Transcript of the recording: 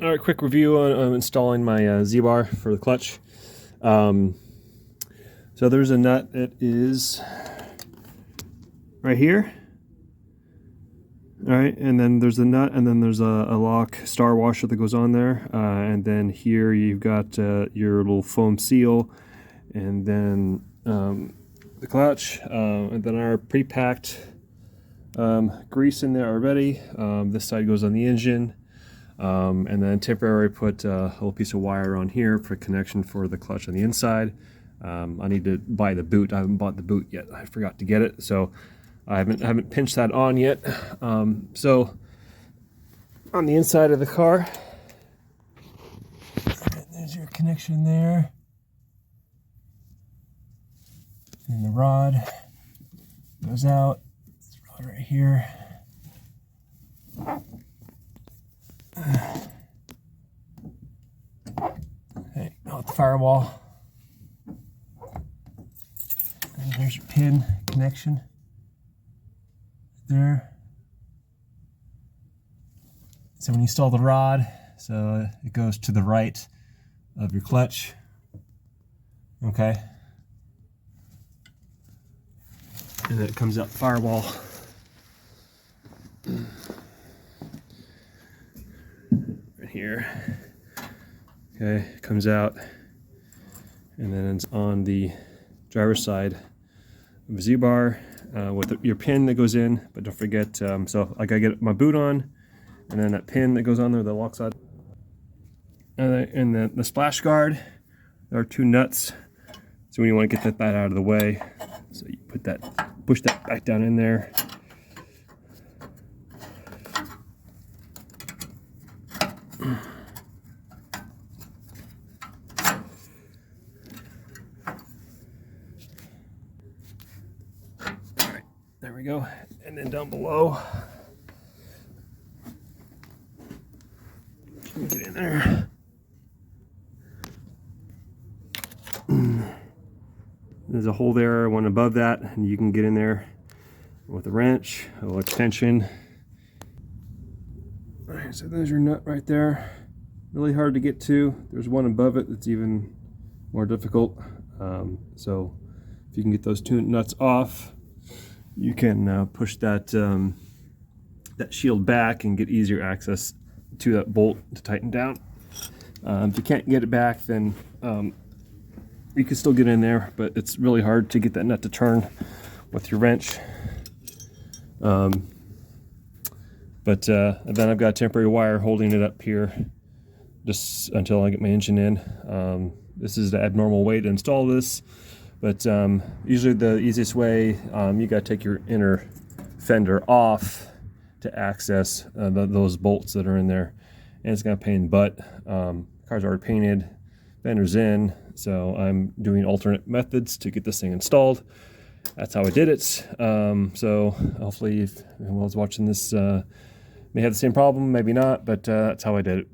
All right, quick review on installing my Z-bar for the clutch. So there's a nut. It is right here. All right, and then there's a nut, and then there's a lock star washer that goes on there, and then here you've got your little foam seal, and then the clutch, and then our pre-packed grease in there already. This side goes on the engine. And then temporarily put a little piece of wire on here for connection for the clutch on the inside. I need to buy the boot. I haven't bought the boot yet. I forgot to get it, so I haven't pinched that on yet. So on the inside of the car, there's your connection there, and the rod goes out. This rod right here. Okay, now with the firewall. And here's your pin connection there. So when you install the rod, so it goes to the right of your clutch. Okay. And then it comes out the firewall. Here. Okay, comes out, and then it's on the driver's side of the Z-bar with your pin that goes in, but don't forget, so I gotta get my boot on, and then that pin that goes on there, the lock side. And then the splash guard, there are two nuts, so when you want to get that out of the way, so you put that, push that back down in there. Alright, there we go. And then down below, get in there. There's a hole there, one above that, and you can get in there with a wrench, a little extension. Alright, so there's your nut right there. Really hard to get to. There's one above it that's even more difficult. So if you can get those two nuts off, you can push that that shield back and get easier access to that bolt to tighten down. If you can't get it back, then you can still get in there, but it's really hard to get that nut to turn with your wrench. And then I've got a temporary wire holding it up here just until I get my engine in. This is the abnormal way to install this, but usually the easiest way, you got to take your inner fender off to access those bolts that are in there, and it's gonna pain in the butt. Car's already painted, fender's in, so I'm doing alternate methods to get this thing installed. That's how I did it. So hopefully if anyone's watching this may have the same problem, maybe not, but that's how I did it.